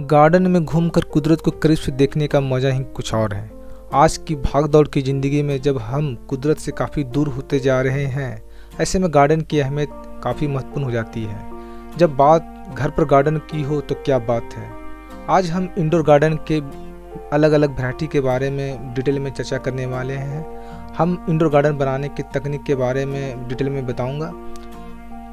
Garden में घूमकर कुदरत को करीब से देखने का मज़ा ही कुछ और है। आज की भाग-दौड़ की ज़िंदगी में जब हम कुदरत से काफ़ी दूर होते जा रहे हैं, ऐसे में गार्डन की अहमियत काफ़ी महत्वपूर्ण हो जाती है। जब बात घर पर गार्डन की हो तो क्या बात है। आज हम इंडोर गार्डन के अलग अलग वैरायटी के बारे में डिटेल में चर्चा करने वाले हैं। हम इंडोर गार्डन बनाने की तकनीक के बारे में डिटेल में बताऊंगा।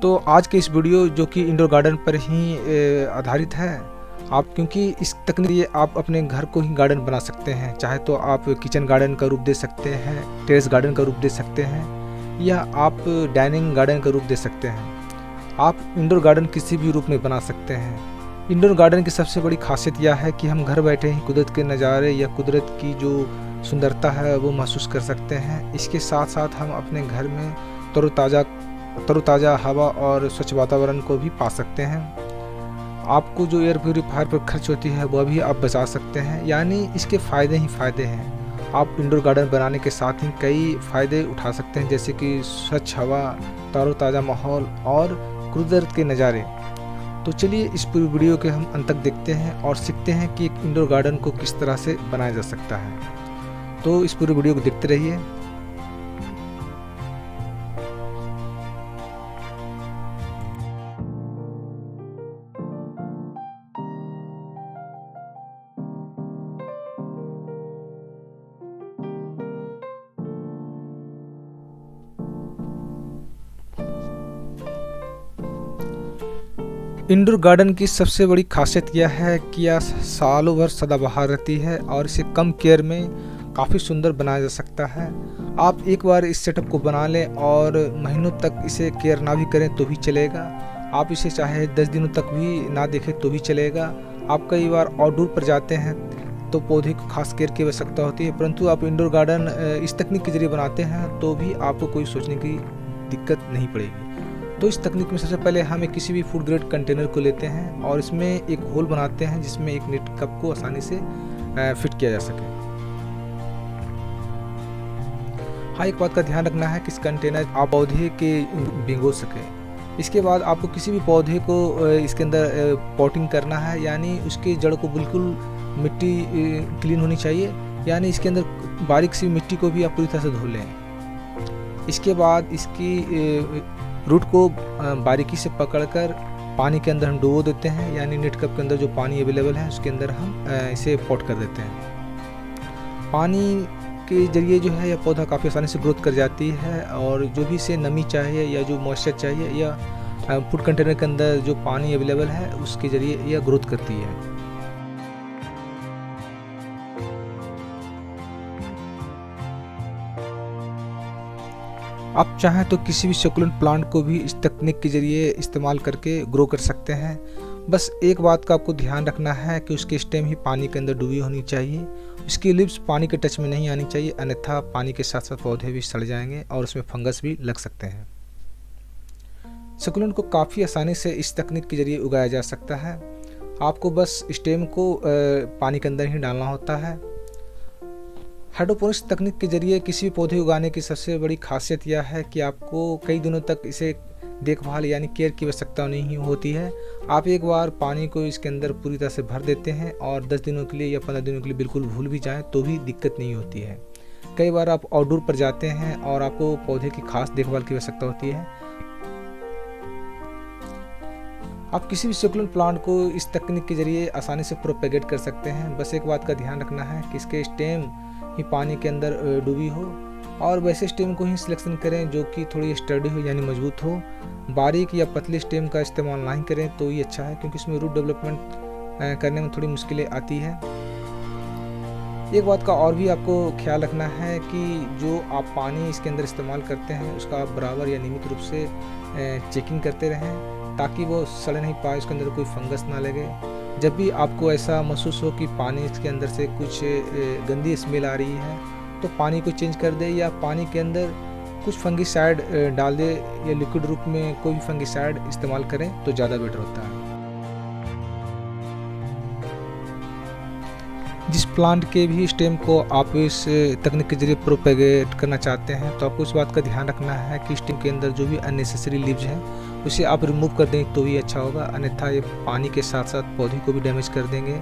तो आज के इस वीडियो जो कि इंडोर गार्डन पर ही आधारित है, क्योंकि इस तकनीक से आप अपने घर को ही गार्डन बना सकते हैं। चाहे तो आप किचन गार्डन का रूप दे सकते हैं, टेरेस गार्डन का रूप दे सकते हैं, या आप डाइनिंग गार्डन का रूप दे सकते हैं। आप इंडोर गार्डन किसी भी रूप में बना सकते हैं। इंडोर गार्डन की सबसे बड़ी खासियत यह है कि हम घर बैठे ही कुदरत के नज़ारे या कुदरत की जो सुंदरता है वो महसूस कर सकते हैं। इसके साथ साथ हम अपने घर में तरोताज़ा हवा और स्वच्छ वातावरण को भी पा सकते हैं। आपको जो एयर प्यूरीफायर पर खर्च होती है वह भी आप बचा सकते हैं। यानी इसके फ़ायदे ही फ़ायदे हैं। आप इंडोर गार्डन बनाने के साथ ही कई फ़ायदे उठा सकते हैं, जैसे कि स्वच्छ हवा, तरोताज़ा माहौल और कुदरत के नज़ारे। तो चलिए इस पूरी वीडियो के हम अंत तक देखते हैं और सीखते हैं कि एक इंडोर गार्डन को किस तरह से बनाया जा सकता है। तो इस पूरी वीडियो को देखते रहिए। इंडोर गार्डन की सबसे बड़ी खासियत यह है कि यह सालों भर सदाबहार रहती है और इसे कम केयर में काफ़ी सुंदर बनाया जा सकता है। आप एक बार इस सेटअप को बना लें और महीनों तक इसे केयर ना भी करें तो भी चलेगा। आप इसे चाहे 10 दिनों तक भी ना देखें तो भी चलेगा। आप कई बार आउटडोर पर जाते हैं तो पौधे को खास केयर की आवश्यकता होती है, परंतु आप इंडोर गार्डन इस तकनीक के जरिए बनाते हैं तो भी आपको कोई सोचने की दिक्कत नहीं पड़ेगी। तो इस तकनीक में सबसे पहले हम किसी भी फूड ग्रेड कंटेनर को लेते हैं और इसमें एक होल बनाते हैं जिसमें एक नेट कप को आसानी से फिट किया जा सके। हाँ, एक बात का ध्यान रखना है कि इस कंटेनर आप पौधे के भिगो सके। इसके बाद आपको किसी भी पौधे को इसके अंदर पॉटिंग करना है, यानी उसकी जड़ को बिल्कुल मिट्टी क्लीन होनी चाहिए, यानी इसके अंदर बारीक सी मिट्टी को भी आप पूरी तरह से धो लें। इसके बाद इसकी रूट को बारीकी से पकड़कर पानी के अंदर हम डुबो देते हैं, यानी नेट कप के अंदर जो पानी अवेलेबल है उसके अंदर हम इसे पॉट कर देते हैं। पानी के जरिए जो है यह पौधा काफ़ी आसानी से ग्रोथ कर जाती है और जो भी इसे नमी चाहिए या जो मॉइस्चर चाहिए या फूड कंटेनर के अंदर जो पानी अवेलेबल है उसके ज़रिए यह ग्रोथ करती है। आप चाहें तो किसी भी सक्यूलेंट प्लांट को भी इस तकनीक के जरिए इस्तेमाल करके ग्रो कर सकते हैं। बस एक बात का आपको ध्यान रखना है कि उसकी स्टेम ही पानी के अंदर डूबी होनी चाहिए, उसकी लिप्स पानी के टच में नहीं आनी चाहिए, अन्यथा पानी के साथ साथ पौधे भी सड़ जाएंगे और उसमें फंगस भी लग सकते हैं। सक्यूलेंट को काफ़ी आसानी से इस तकनीक के जरिए उगाया जा सकता है। आपको बस स्टेम को पानी के अंदर ही डालना होता है। हाइड्रोपोनिक्स तकनीक के जरिए किसी भी पौधे उगाने की सबसे बड़ी खासियत यह है कि आपको कई दिनों तक इसे देखभाल यानी केयर की आवश्यकता नहीं होती है। आप एक बार पानी को इसके अंदर पूरी तरह से भर देते हैं और 10 दिनों के लिए या 15 दिनों के लिए बिल्कुल भूल भी जाएं तो भी दिक्कत नहीं होती है। कई बार आप आउटडोर पर जाते हैं और आपको पौधे की खास देखभाल की आवश्यकता होती है। आप किसी भी सक्यूलेंट प्लांट को इस तकनीक के जरिए आसानी से प्रोपेगेट कर सकते हैं। बस एक बात का ध्यान रखना है कि इसके स्टेम ही पानी के अंदर डूबी हो और वैसे स्टेम को ही सिलेक्शन करें जो कि थोड़ी स्टडी हो यानी मजबूत हो। बारीक या पतली स्टेम का इस्तेमाल नहीं करें तो ये अच्छा है, क्योंकि इसमें रूट डेवलपमेंट करने में थोड़ी मुश्किलें आती है। एक बात का और भी आपको ख्याल रखना है कि जो आप पानी इसके अंदर इस्तेमाल करते हैं उसका आप बराबर या नियमित रूप से चेकिंग करते रहें ताकि वो सड़ नहीं पाए, उसके अंदर कोई फंगस ना लगे। जब भी आपको ऐसा महसूस हो कि पानी इसके अंदर से कुछ गंदी स्मेल आ रही है तो पानी को चेंज कर दे या पानी के अंदर कुछ फंगिसाइड डाल दे या लिक्विड रूप में कोई भी फंगिसाइड इस्तेमाल करें तो ज़्यादा बेटर होता है। जिस प्लांट के भी स्टेम को आप इस तकनीक के जरिए प्रोपेगेट करना चाहते हैं तो आपको इस बात का ध्यान रखना है कि स्टेम के अंदर जो भी अननेसेसरी लीव्स हैं उसे आप रिमूव कर दें तो भी अच्छा होगा, अन्यथा ये पानी के साथ साथ पौधे को भी डैमेज कर देंगे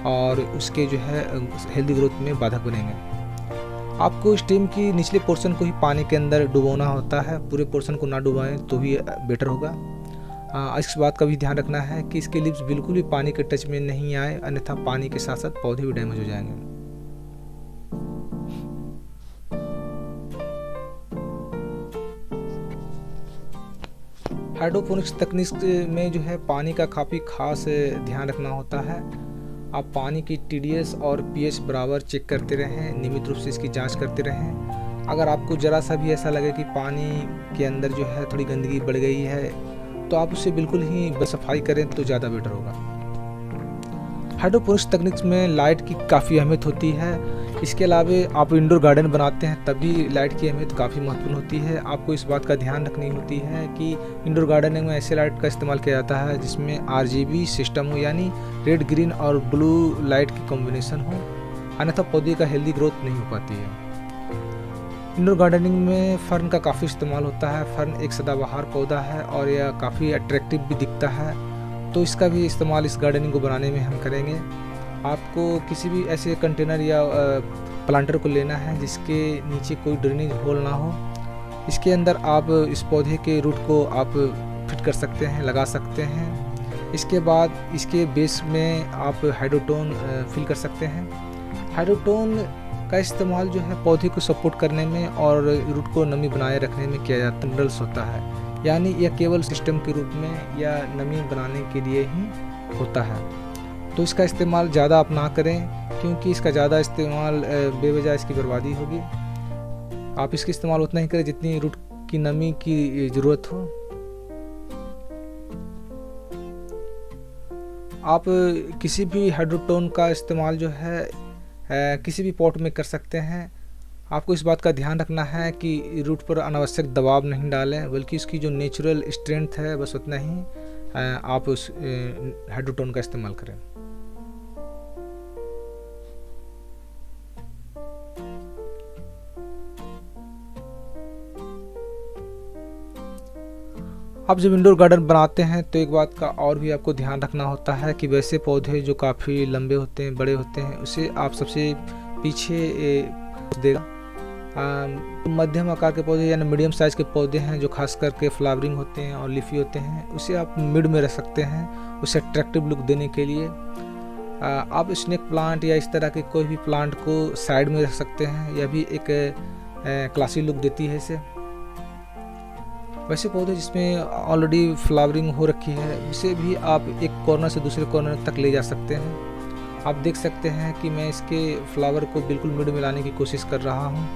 और उसके जो है हेल्दी ग्रोथ में बाधक बनेंगे। आपको स्टेम की निचले पोर्शन को ही पानी के अंदर डुबोना होता है, पूरे पोर्शन को ना डुबाएं तो भी बेटर होगा। इस बात का भी ध्यान रखना है कि इसके लीव्स बिल्कुल भी पानी के टच में नहीं आए, अन्यथा पानी के साथ साथ पौधे भी डैमेज हो जाएंगे। हाइड्रोपोनिक्स तकनीक में जो है पानी का काफ़ी खास ध्यान रखना होता है। आप पानी की TDS और pH बराबर चेक करते रहें, नियमित रूप से इसकी जांच करते रहें। अगर आपको ज़रा सा भी ऐसा लगे कि पानी के अंदर जो है थोड़ी गंदगी बढ़ गई है तो आप उसे बिल्कुल ही सफाई करें तो ज़्यादा बेटर होगा। हाइड्रोपोनिक्स तकनीक में लाइट की काफ़ी अहमियत होती है। इसके अलावा आप इंडोर गार्डन बनाते हैं तब भी लाइट की अहमियत काफ़ी महत्वपूर्ण होती है। आपको इस बात का ध्यान रखनी होती है कि इंडोर गार्डनिंग में ऐसे लाइट का इस्तेमाल किया जाता है जिसमें RGB सिस्टम हो, यानी रेड, ग्रीन और ब्लू लाइट की कॉम्बिनेशन हो, अन्यथा पौधे का हेल्दी ग्रोथ नहीं हो पाती है। इंडोर गार्डनिंग में फर्न का काफ़ी इस्तेमाल होता है। फर्न एक सदाबहार पौधा है और यह काफ़ी अट्रैक्टिव भी दिखता है, तो इसका भी इस्तेमाल इस गार्डनिंग को बनाने में हम करेंगे। आपको किसी भी ऐसे कंटेनर या प्लांटर को लेना है जिसके नीचे कोई ड्रेनेज होल ना हो। इसके अंदर आप इस पौधे के रूट को आप फिट कर सकते हैं, लगा सकते हैं। इसके बाद इसके बेस में आप हाइड्रोटोन फिल कर सकते हैं। हाइड्रोटोन का इस्तेमाल जो है पौधे को सपोर्ट करने में और रूट को नमी बनाए रखने में किया जाता है। मिनरल्स होता है, यानी यह केवल सिस्टम के रूप में या नमी बनाने के लिए ही होता है। तो इसका इस्तेमाल ज़्यादा आप ना करें, क्योंकि इसका ज़्यादा इस्तेमाल बेवजह इसकी बर्बादी होगी। आप इसका इस्तेमाल उतना ही करें जितनी रूट की नमी की ज़रूरत हो। आप किसी भी हाइड्रोटोन का इस्तेमाल जो है किसी भी पॉट में कर सकते हैं। आपको इस बात का ध्यान रखना है कि रूट पर अनावश्यक दबाव नहीं डालें, बल्कि उसकी जो नेचुरल स्ट्रेंथ है बस उतना ही आप उस हाइड्रोटोन का इस्तेमाल करें। आप जब इंडोर गार्डन बनाते हैं तो एक बात का और भी आपको ध्यान रखना होता है कि वैसे पौधे जो काफ़ी लंबे होते हैं, बड़े होते हैं, उसे आप सबसे पीछे देगा। मध्यम आकार के पौधे यानी मीडियम साइज़ के पौधे हैं जो खास करके फ्लावरिंग होते हैं और लीफी होते हैं, उसे आप मिड में रख सकते हैं, उसे अट्रैक्टिव लुक देने के लिए। आप स्नेक प्लांट या इस तरह के कोई भी प्लांट को साइड में रख सकते हैं, यह भी एक क्लासी लुक देती है इसे। वैसे पौधे जिसमें ऑलरेडी फ्लावरिंग हो रखी है उसे भी आप एक कॉर्नर से दूसरे कॉर्नर तक ले जा सकते हैं। आप देख सकते हैं कि मैं इसके फ्लावर को बिल्कुल मिड में लाने की कोशिश कर रहा हूँ।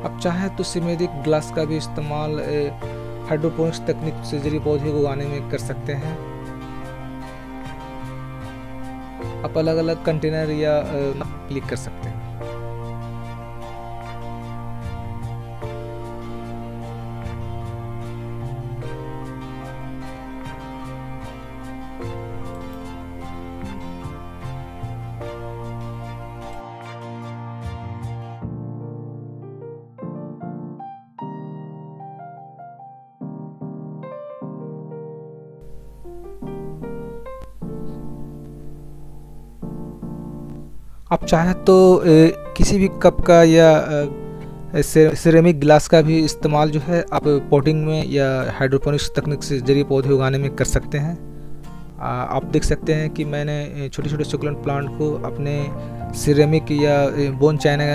अब चाहे तो सिमेरिक ग्लास का भी इस्तेमाल हाइड्रोपोनिक्स तकनीक से जरिए पौधे को उगाने में कर सकते हैं। आप अलग अलग कंटेनर या क्लिक कर सकते हैं। आप चाहें तो किसी भी कप का या सिरेमिक ग्लास का भी इस्तेमाल जो है आप पॉटिंग में या हाइड्रोपोनिक्स तकनीक से जरिए पौधे उगाने में कर सकते हैं। आप देख सकते हैं कि मैंने छोटे छोटे सुकुलेंट प्लांट को अपने सिरेमिक या बोन चाइना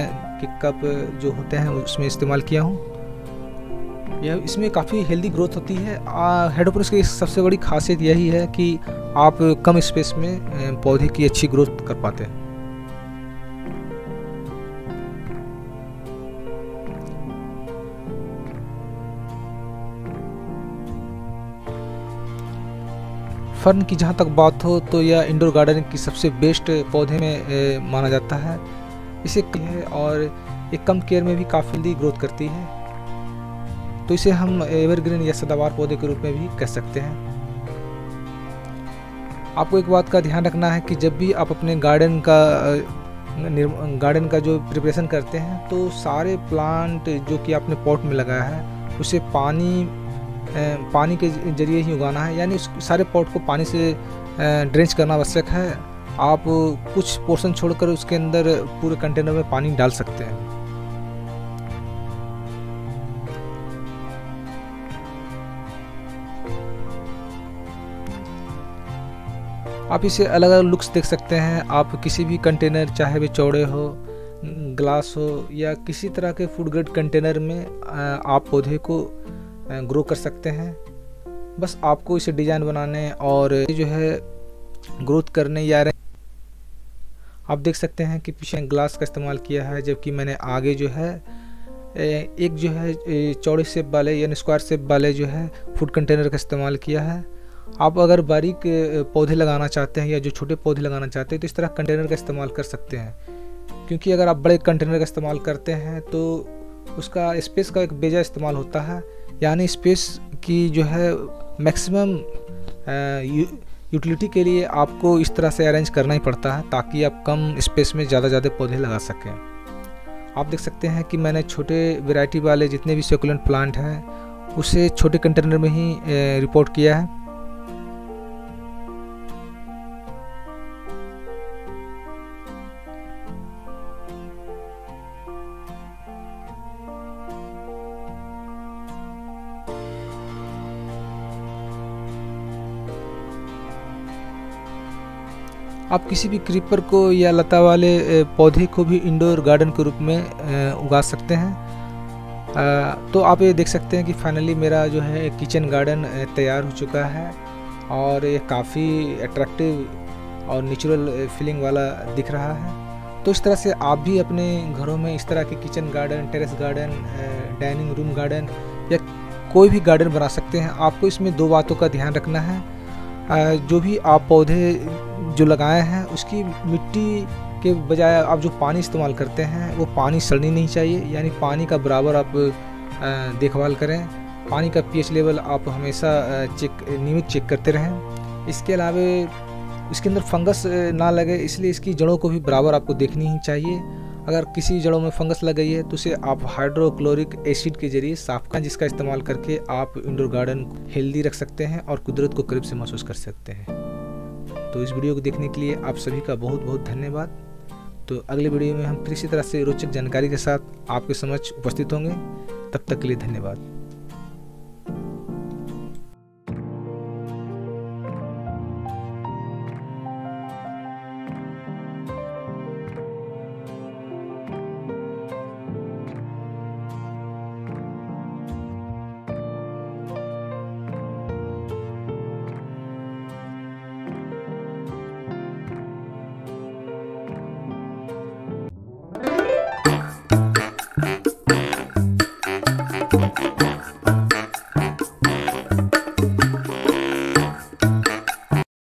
के कप जो होते हैं उसमें इस्तेमाल किया हूँ। यह इसमें काफ़ी हेल्दी ग्रोथ होती है। हाइड्रोपोनिक्स की सबसे बड़ी खासियत यही है कि आप कम स्पेस में पौधे की अच्छी ग्रोथ कर पाते हैं। फर्न की जहाँ तक बात हो तो यह इंडोर गार्डनिंग की सबसे बेस्ट पौधे में माना जाता है। इसे है और एक कम केयर में भी काफ़ी जल्दी ग्रोथ करती है, तो इसे हम एवरग्रीन या सदाबहार पौधे के रूप में भी कह सकते हैं। आपको एक बात का ध्यान रखना है कि जब भी आप अपने गार्डन का जो प्रिपरेशन करते हैं, तो सारे प्लांट जो कि आपने पॉट में लगाया है उसे पानी के जरिए ही उगाना है, यानी उस सारे पॉट को पानी से ड्रेंच करना आवश्यक है। आप कुछ पोर्शन छोड़कर उसके अंदर पूरे कंटेनर में पानी डाल सकते हैं। आप इसे अलग अलग लुक्स देख सकते हैं। आप किसी भी कंटेनर, चाहे वे चौड़े हो, ग्लास हो या किसी तरह के फूड ग्रेड कंटेनर में आप पौधे को ग्रो कर सकते हैं। बस आपको इसे डिज़ाइन बनाने और जो है ग्रोथ करने या आप देख सकते हैं कि पीछे ग्लास का इस्तेमाल किया है, जबकि मैंने आगे जो है एक जो है चौड़े शेप वाले यानी स्क्वायर शेप वाले जो है फूड कंटेनर का इस्तेमाल किया है। आप अगर बारीक पौधे लगाना चाहते हैं या जो छोटे पौधे लगाना चाहते हैं तो इस तरह कंटेनर का इस्तेमाल कर सकते हैं, क्योंकि अगर आप बड़े कंटेनर का इस्तेमाल करते हैं तो उसका स्पेस का एक बेजा इस्तेमाल होता है, यानी स्पेस की जो है मैक्सिमम यूटिलिटी के लिए आपको इस तरह से अरेंज करना ही पड़ता है ताकि आप कम स्पेस में ज़्यादा पौधे लगा सकें। आप देख सकते हैं कि मैंने छोटे वैरायटी वाले जितने भी सक्यूलेंट प्लांट हैं उसे छोटे कंटेनर में ही रिपोर्ट किया है। आप किसी भी क्रीपर को या लता वाले पौधे को भी इंडोर गार्डन के रूप में उगा सकते हैं। तो आप ये देख सकते हैं कि फाइनली मेरा जो है किचन गार्डन तैयार हो चुका है और ये काफ़ी अट्रैक्टिव और नेचुरल फीलिंग वाला दिख रहा है। तो इस तरह से आप भी अपने घरों में इस तरह के kitchen garden, terrace garden, dining room garden या कोई भी गार्डन बना सकते हैं। आपको इसमें 2 बातों का ध्यान रखना है। जो भी आप पौधे जो लगाए हैं उसकी मिट्टी के बजाय आप जो पानी इस्तेमाल करते हैं वो पानी सड़नी नहीं चाहिए, यानी पानी का बराबर आप देखभाल करें। पानी का पीएच लेवल आप हमेशा नियमित चेक करते रहें। इसके अलावा इसके अंदर फंगस ना लगे, इसलिए इसकी जड़ों को भी बराबर आपको देखनी ही चाहिए। अगर किसी जड़ों में फंगस लग गई है तो उसे आप हाइड्रोक्लोरिक एसिड के जरिए साफ करें, जिसका इस्तेमाल करके आप इंडोर गार्डन हेल्दी रख सकते हैं और कुदरत को करीब से महसूस कर सकते हैं। तो इस वीडियो को देखने के लिए आप सभी का बहुत बहुत धन्यवाद। तो अगले वीडियो में हम फिर इसी तरह से रोचक जानकारी के साथ आपके समक्ष उपस्थित होंगे। तब तक के लिए धन्यवाद।